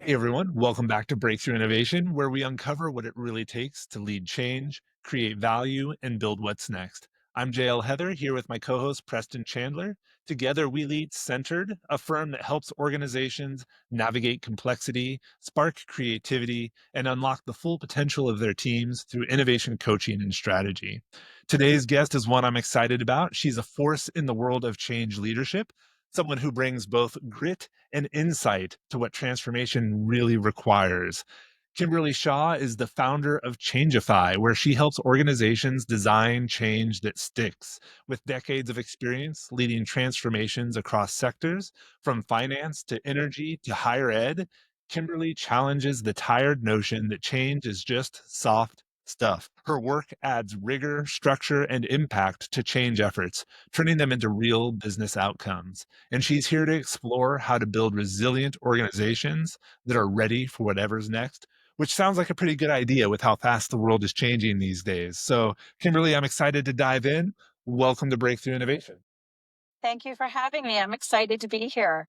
Hey everyone, welcome back to Breakthrough Innovation, where we uncover what it really takes to lead change, create value, and build what's next. I'm JL Heather here with my co host Preston Chandler. Together, we lead Centered, a firm that helps organizations navigate complexity, spark creativity, and unlock the full potential of their teams through innovation coaching and strategy. Today's guest is one I'm excited about. She's a force in the world of change leadership, someone who brings both grit and insight to what transformation really requires. Kimberly Shaw is the founder of Changeify, where she helps organizations design change that sticks. With decades of experience leading transformations across sectors, from finance to energy to higher ed, Kimberly challenges the tired notion that change is just soft stuff. Her work adds rigor, structure, and impact to change efforts, turning them into real business outcomes. And she's here to explore how to build resilient organizations that are ready for whatever's next, which sounds like a pretty good idea with how fast the world is changing these days. So, Kimberly, I'm excited to dive in. Welcome to Breakthrough Innovation. Thank you for having me. I'm excited to be here.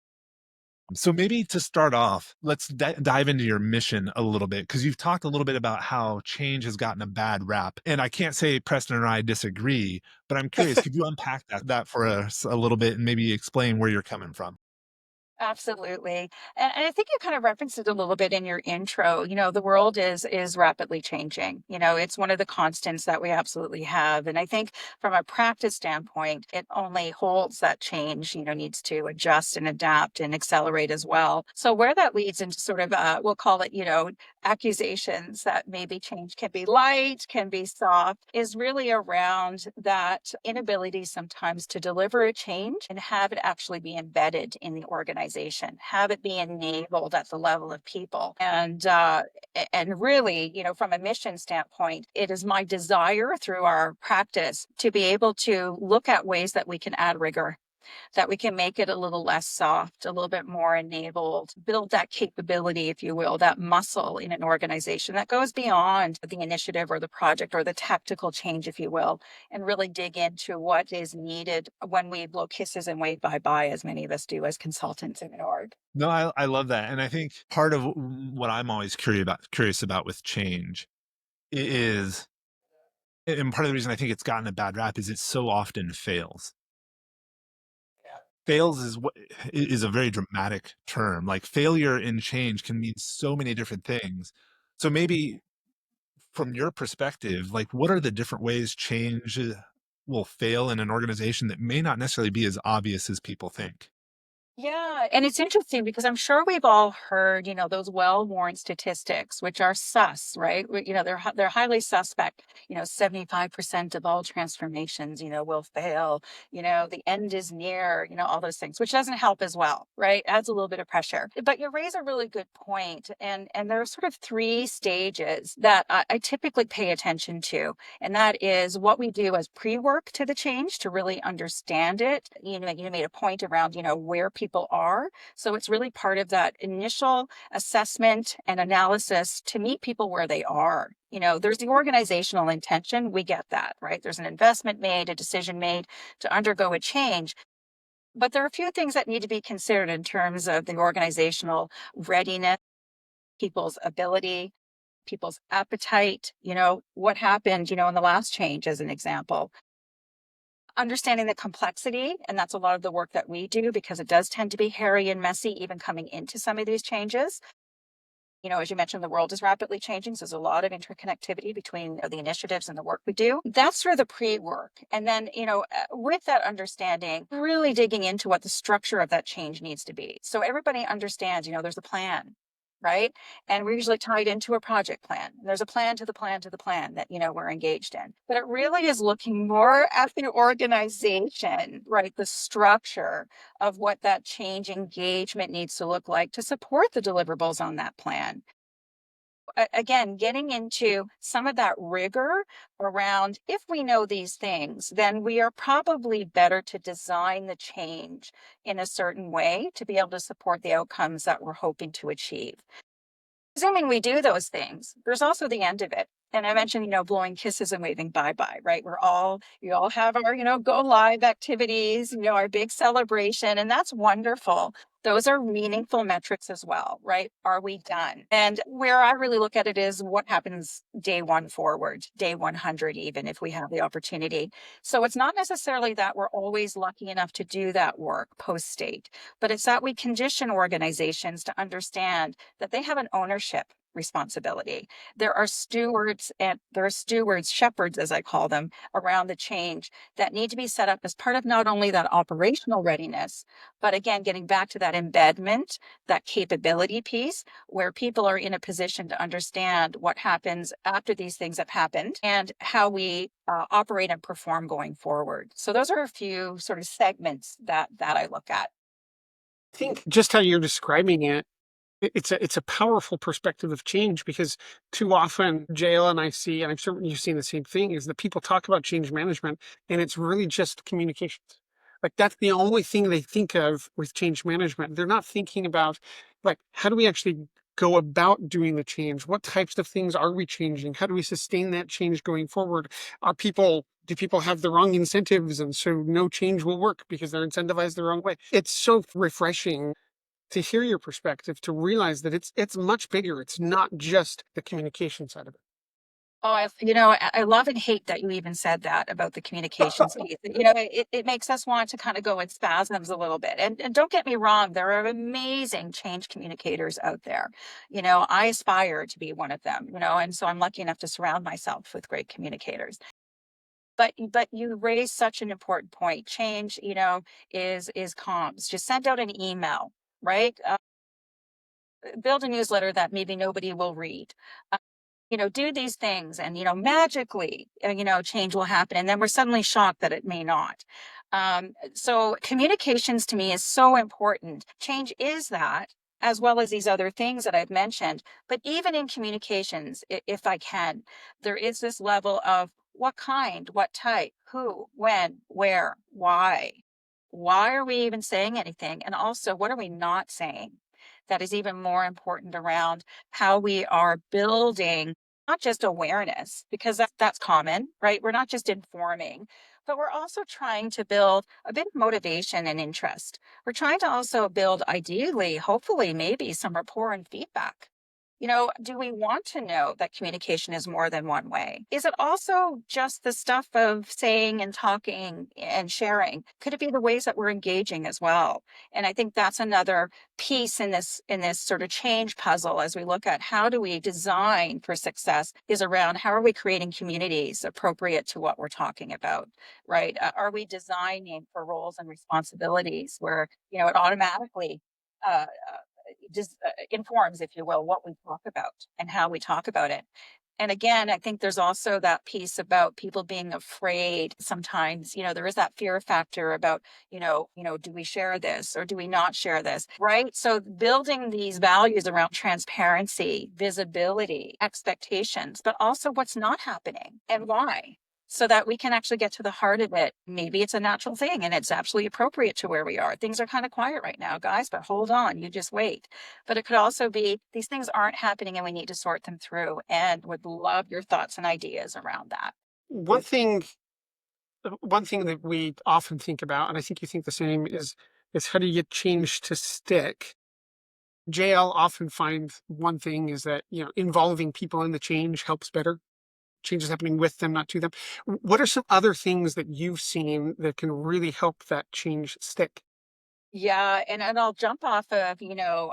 So, maybe to start off, let's dive into your mission a little bit because you've talked a little bit about how change has gotten a bad rap. And I can't say Preston and I disagree, but I'm curious, could you unpack that for us a little bit and maybe explain where you're coming from? Absolutely. And I think you kind of referenced it a little bit in your intro. The world is rapidly changing. It's one of the constants that we absolutely have. And I think from a practice standpoint, it only holds that change, needs to adjust and adapt and accelerate as well. So where that leads into sort of we'll call it, accusations that maybe change can be light, can be soft, is really around that inability sometimes to deliver a change and have it actually be embedded in the organization, have it be enabled at the level of people. And really, from a mission standpoint, it is my desire through our practice to be able to look at ways that we can add rigor, that we can make it a little less soft, a little bit more enabled, build that capability, if you will, that muscle in an organization that goes beyond the initiative or the project or the tactical change, if you will, and really dig into what is needed when we blow kisses and wave bye-bye, as many of us do as consultants in an org. No, I love that. And I think part of what I'm always curious about with change is, and part of the reason I think it's gotten a bad rap is it so often fails. Fails is a very dramatic term. Like failure in change can mean so many different things. So maybe from your perspective, like what are the different ways change will fail in an organization that may not necessarily be as obvious as people think? Yeah, and it's interesting because I'm sure we've all heard, those well-worn statistics, which are sus, right? They're highly suspect. 75% of all transformations, will fail. The end is near. All those things, which doesn't help as well, right? Adds a little bit of pressure. But you raise a really good point, and there are sort of three stages that I typically pay attention to, and that is what we do as pre-work to the change to really understand it. You made a point around, where people are. So it's really part of that initial assessment and analysis to meet people where they are. There's the organizational intention. We get that, right? There's an investment made, a decision made to undergo a change. But there are a few things that need to be considered in terms of the organizational readiness, people's ability, people's appetite, what happened, in the last change, as an example. Understanding the complexity, and that's a lot of the work that we do because it does tend to be hairy and messy, even coming into some of these changes. As you mentioned, the world is rapidly changing. So there's a lot of interconnectivity between the initiatives and the work we do. That's sort of the pre work. And then, with that understanding, really digging into what the structure of that change needs to be. So everybody understands, there's a plan, right? And we're usually tied into a project plan. There's a plan to the plan to the plan that, we're engaged in. But it really is looking more at the organization, right? The structure of what that change engagement needs to look like to support the deliverables on that plan. Again, getting into some of that rigor around if we know these things, then we are probably better to design the change in a certain way to be able to support the outcomes that we're hoping to achieve. Assuming we do those things, there's also the end of it. And I mentioned, blowing kisses and waving bye-bye, right? We all have our, go live activities, our big celebration, and that's wonderful. Those are meaningful metrics as well, right? Are we done? And where I really look at it is what happens day one forward, day 100, even if we have the opportunity. So it's not necessarily that we're always lucky enough to do that work post state, but it's that we condition organizations to understand that they have an ownership responsibility. There are stewards, shepherds, as I call them, around the change that need to be set up as part of not only that operational readiness, but again, getting back to that embedment, that capability piece, where people are in a position to understand what happens after these things have happened and how we operate and perform going forward. So those are a few sort of segments that I look at. I think just how you're describing it, it's a powerful perspective of change because too often JL and I see, and I'm certain you've seen the same thing, is that people talk about change management and it's really just communications. Like that's the only thing they think of with change management. They're not thinking about like how do we actually go about doing the change? What types of things are we changing? How do we sustain that change going forward? Do people have the wrong incentives and so no change will work because they're incentivized the wrong way? It's so refreshing to hear your perspective, to realize that it's much bigger. It's not just the communication side of Oh, I love and hate that you even said that about the communications piece. It makes us want to kind of go in spasms a little bit. And don't get me wrong, there are amazing change communicators out there. I aspire to be one of them, and so I'm lucky enough to surround myself with great communicators. But you raise such an important point. Change, is comms. Just send out an email, right? Build a newsletter that maybe nobody will read. Do these things and, magically, change will happen. And then we're suddenly shocked that it may not. So communications to me is so important. Change is that, as well as these other things that I've mentioned. But even in communications, if I can, there is this level of what kind, what type, who, when, where, why. Why are we even saying anything? And also, what are we not saying? That is even more important around how we are building not just awareness, because that's common, right? We're not just informing, but we're also trying to build a bit of motivation and interest. We're trying to also build, ideally, hopefully, maybe some rapport and feedback. Do we want to know that communication is more than one way? Is it also just the stuff of saying and talking and sharing? Could it be the ways that we're engaging as well? And I think that's another piece in this sort of change puzzle as we look at how do we design for success is around how are we creating communities appropriate to what we're talking about, right? Are we designing for roles and responsibilities where it automatically just informs, if you will, what we talk about and how we talk about it. And again, I think there's also that piece about people being afraid. Sometimes, there is that fear factor about, do we share this or do we not share this? Right. So building these values around transparency, visibility, expectations, but also what's not happening and why. So that we can actually get to the heart of it. Maybe it's a natural thing and it's absolutely appropriate to where we are. Things are kind of quiet right now, guys, but hold on, you just wait. But it could also be these things aren't happening and we need to sort them through, and would love your thoughts and ideas around that. it. One thing that we often think about, and I think you think the same, is how do you get change to stick? JL often finds one thing is that, involving people in the change helps better. Change is happening with them, not to them. What are some other things that you've seen that can really help that change stick? Yeah, and I'll jump off of,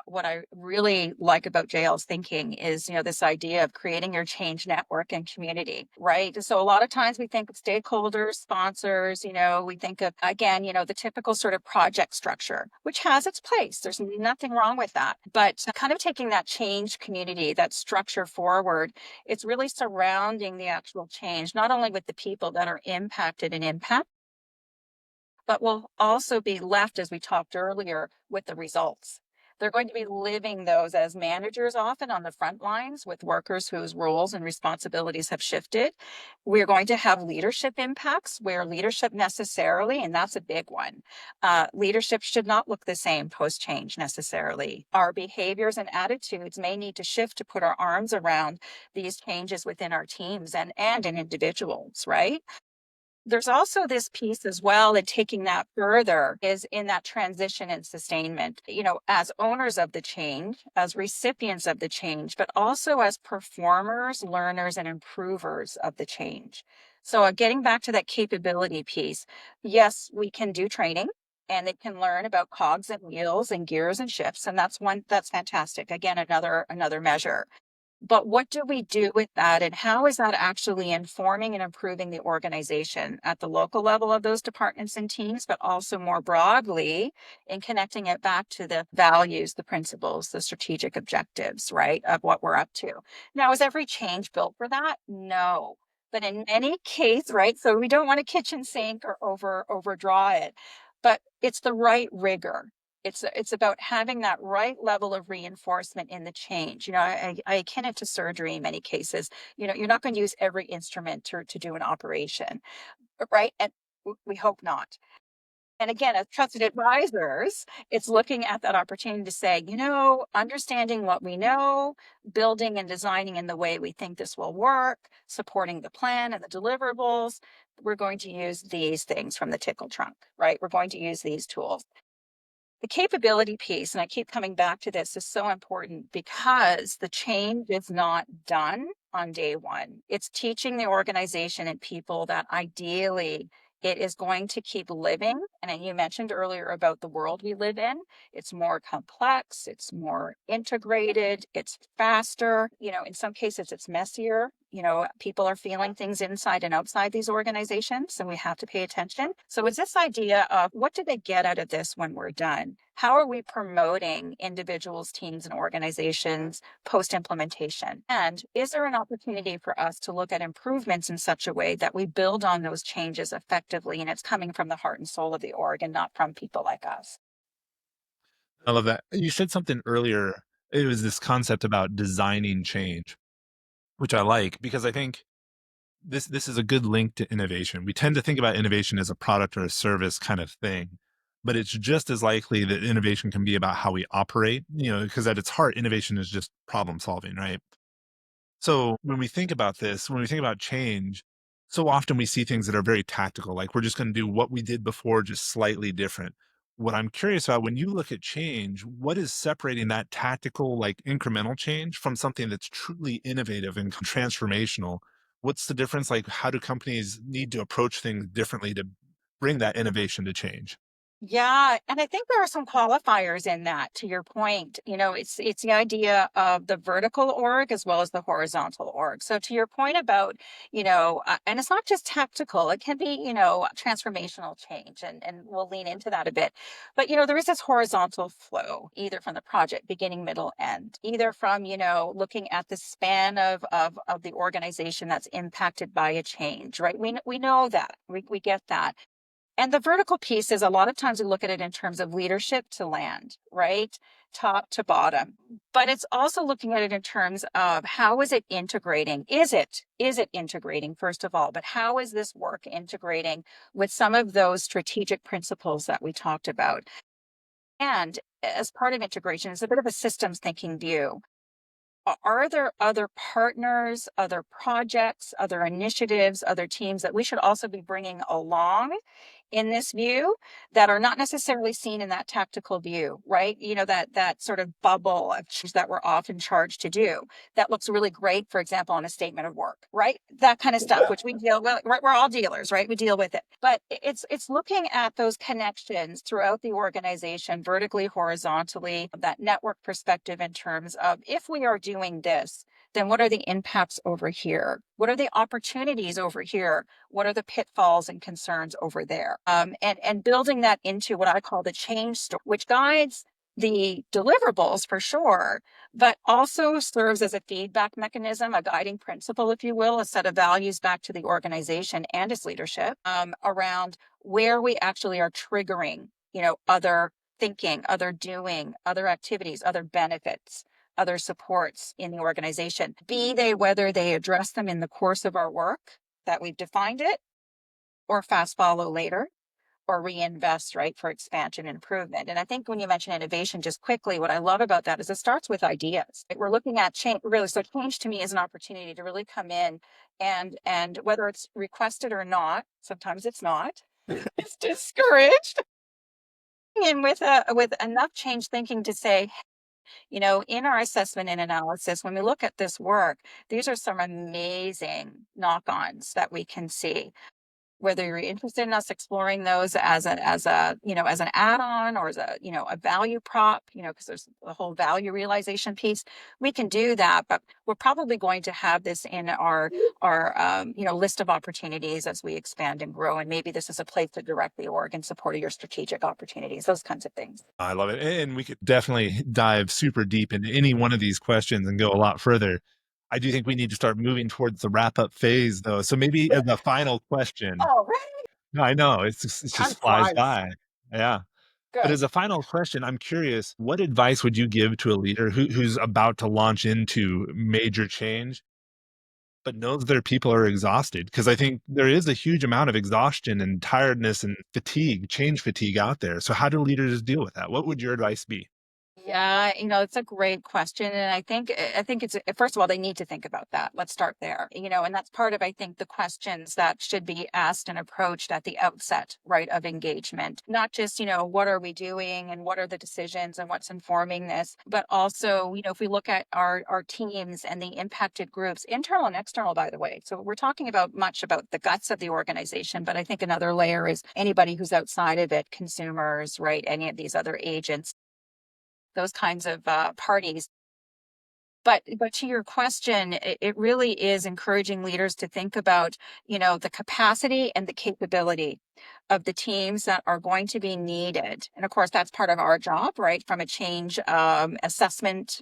what I really like about JL's thinking is, this idea of creating your change network and community, right? So a lot of times we think of stakeholders, sponsors, we think of, again, the typical sort of project structure, which has its place. There's nothing wrong with that. But kind of taking that change community, that structure forward, it's really surrounding the actual change, not only with the people that are impacted and impact, but will also be left, as we talked earlier, with the results. They're going to be living those as managers often on the front lines with workers whose roles and responsibilities have shifted. We're going to have leadership impacts where leadership necessarily, and that's a big one, leadership should not look the same post change necessarily. Our behaviors and attitudes may need to shift to put our arms around these changes within our teams and in individuals, right? There's also this piece as well, and taking that further is in that transition and sustainment, as owners of the change, as recipients of the change, but also as performers, learners, and improvers of the change. So, getting back to that capability piece, yes, we can do training and they can learn about cogs and wheels and gears and shifts. And that's fantastic. Again, another measure. But what do we do with that? And how is that actually informing and improving the organization at the local level of those departments and teams, but also more broadly in connecting it back to the values, the principles, the strategic objectives, right, of what we're up to? Now, is every change built for that? No. But in any case, right? So we don't want to kitchen sink or overdraw it, but it's the right rigor. It's about having that right level of reinforcement in the change. I akin it to surgery in many cases. You're not going to use every instrument to do an operation, right? And we hope not. And again, as trusted advisors, it's looking at that opportunity to say, understanding what we know, building and designing in the way we think this will work, supporting the plan and the deliverables. We're going to use these things from the tickle trunk, right? We're going to use these tools. The capability piece, and I keep coming back to this, is so important because the change is not done on day one. It's teaching the organization and people that ideally it is going to keep living. And you mentioned earlier about the world we live in. It's more complex, it's more integrated, it's faster. In some cases, it's messier. People are feeling things inside and outside these organizations, and we have to pay attention. So it's this idea of what do they get out of this when we're done? How are we promoting individuals, teams, and organizations post implementation? And is there an opportunity for us to look at improvements in such a way that we build on those changes effectively and it's coming from the heart and soul of the org and not from people like us? I love that. You said something earlier. It was this concept about designing change, which I like because I think this is a good link to innovation. We tend to think about innovation as a product or a service kind of thing, but it's just as likely that innovation can be about how we operate, because at its heart, innovation is just problem solving, right? So when we think about this, when we think about change, so often we see things that are very tactical, like we're just going to do what we did before, just slightly different. What I'm curious about when you look at change, what is separating that tactical, like incremental change from something that's truly innovative and transformational? What's the difference? Like, how do companies need to approach things differently to bring that innovation to change? Yeah, and I think there are some qualifiers in that, to your point. It's the idea of the vertical org as well as the horizontal org. So to your point about, and it's not just tactical, it can be, transformational change, and we'll lean into that a bit. But there is this horizontal flow, either from the project beginning, middle, end, either from, looking at the span of the organization that's impacted by a change, right? We know that. We get that. And the vertical piece is a lot of times we look at it in terms of leadership to land, right? Top to bottom. But it's also looking at it in terms of how is it integrating? Is it integrating, first of all? But how is this work integrating with some of those strategic principles that we talked about? And as part of integration, it's a bit of a systems thinking view. Are there other partners, other projects, other initiatives, other teams that we should also be bringing along in this view that are not necessarily seen in that tactical view, right? That sort of bubble of change that we're often charged to do that looks really great, for example, on a statement of work, right? That kind of stuff, which we deal with, right? We're all dealers, right? We deal with it. But it's looking at those connections throughout the organization, vertically, horizontally, that network perspective in terms of if we are doing this, then what are the impacts over here? What are the opportunities over here? What are the pitfalls and concerns over there? And building that into what I call the change story, which guides the deliverables for sure, but also serves as a feedback mechanism, a guiding principle, if you will, a set of values back to the organization and its leadership around where we actually are triggering, other thinking, other doing, other activities, other benefits, other supports in the organization, be they whether they address them in the course of our work that we've defined it or fast follow later, or reinvest, right, for expansion and improvement. And I think when you mention innovation, just quickly, what I love about that is it starts with ideas. Right? We're looking at change, really. So change to me is an opportunity to really come in and whether it's requested or not, sometimes it's not, it's discouraged. And with enough change thinking to say, in our assessment and analysis, when we look at this work, these are some amazing knock-ons that we can see. Whether you're interested in us exploring those as an add-on or as a value prop, because there's the whole value realization piece, we can do that. But we're probably going to have this in our list of opportunities as we expand and grow. And maybe this is a place to direct the org in support of your strategic opportunities, those kinds of things. I love it. And we could definitely dive super deep into any one of these questions and go a lot further. I do think we need to start moving towards the wrap up phase though. So maybe as a final question, Oh, right. no, I know it Time just flies flies. by. Yeah. But Good. as a final question, I'm curious, what advice would you give to a leader who's about to launch into major change, but knows their people are exhausted? Because I think there is a huge amount of exhaustion and tiredness and fatigue, change fatigue out there. So how do leaders deal with that? What would your advice be? Yeah, it's a great question. And I think it's first of all, they need to think about that. Let's start there. And that's part of I think the questions that should be asked and approached at the outset, right, of engagement. Not just, what are we doing and what are the decisions and what's informing this, but also, if we look at our teams and the impacted groups, internal and external, by the way. So we're talking about much about the guts of the organization, but I think another layer is anybody who's outside of it, consumers, right, any of these other agents, those kinds of parties. But to your question, it really is encouraging leaders to think about, the capacity and the capability of the teams that are going to be needed. And of course, that's part of our job, right? From a change assessment,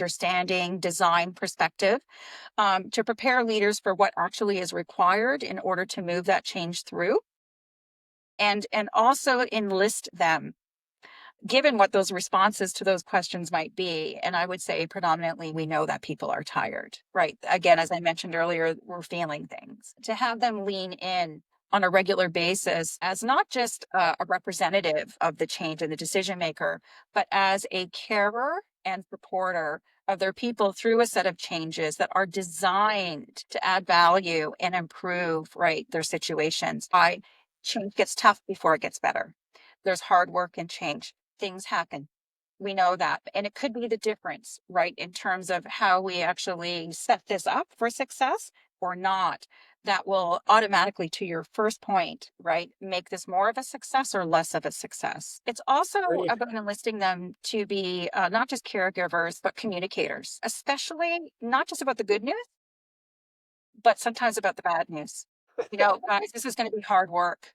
understanding, design perspective, to prepare leaders for what actually is required in order to move that change through, and also enlist them given what those responses to those questions might be. And I would say predominantly we know that people are tired, right? Again, as I mentioned earlier, we're feeling things. To have them lean in on a regular basis as not just a representative of the change and the decision maker, but as a carer and supporter of their people through a set of changes that are designed to add value and improve, right, their situations. I Change gets tough before it gets better. There's hard work and change. Things happen. We know that. And it could be the difference, right, in terms of how we actually set this up for success or not. That will automatically, to your first point, right, make this more of a success or less of a success. It's also Great. about enlisting them to be not just caregivers, but communicators, especially not just about the good news, but sometimes about the bad news. Guys, this is going to be hard work.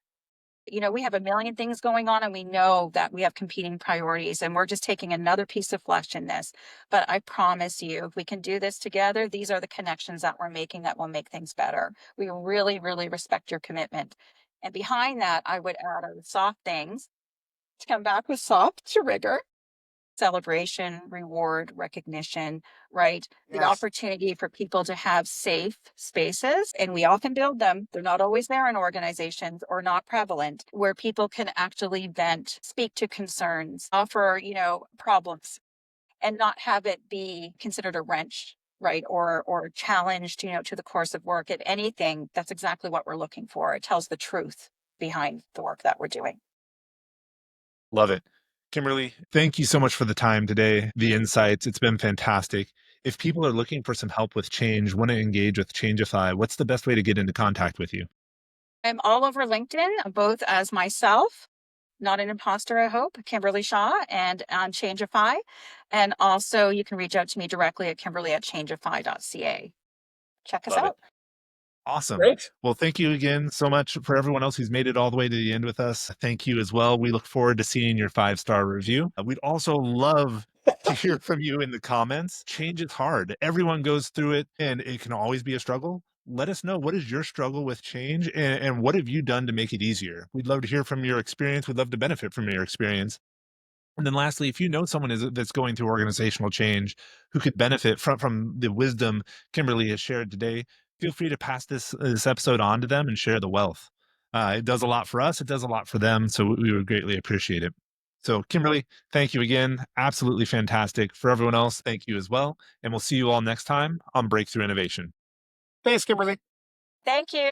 We have a million things going on and we know that we have competing priorities and we're just taking another piece of flesh in this. But I promise you, if we can do this together, these are the connections that we're making that will make things better. We really, really respect your commitment. And behind that, I would add our soft things to come back with soft to rigor. Celebration, reward, recognition, right? The Yes. opportunity for people to have safe spaces, and we often build them. They're not always there in organizations or not prevalent, where people can actually vent, speak to concerns, offer, problems, and not have it be considered a wrench, right? Or challenged, to the course of work. If anything, that's exactly what we're looking for. It tells the truth behind the work that we're doing. Love it. Kimberly, thank you so much for the time today, the insights. It's been fantastic. If people are looking for some help with change, want to engage with Changeify, what's the best way to get into contact with you? I'm all over LinkedIn, both as myself, not an imposter, I hope, Kimberly Shaw, and on Changeify. And also, you can reach out to me directly at kimberly@changeify.ca. Check us Love it. out. Awesome. Great. Well, thank you again so much for everyone else who's made it all the way to the end with us. Thank you as well. We look forward to seeing your 5-star review. We'd also love to hear from you in the comments. Change is hard. Everyone goes through it and it can always be a struggle. Let us know, what is your struggle with change and what have you done to make it easier? We'd love to hear from your experience. We'd love to benefit from your experience. And then lastly, if you know someone that's going through organizational change who could benefit from the wisdom Kimberly has shared today, feel free to pass this episode on to them and share the wealth. It does a lot for us. It does a lot for them. So we would greatly appreciate it. So, Kimberly, thank you again. Absolutely fantastic. For everyone else, thank you as well. And we'll see you all next time on Breakthrough Innovation. Thanks, Kimberly. Thank you.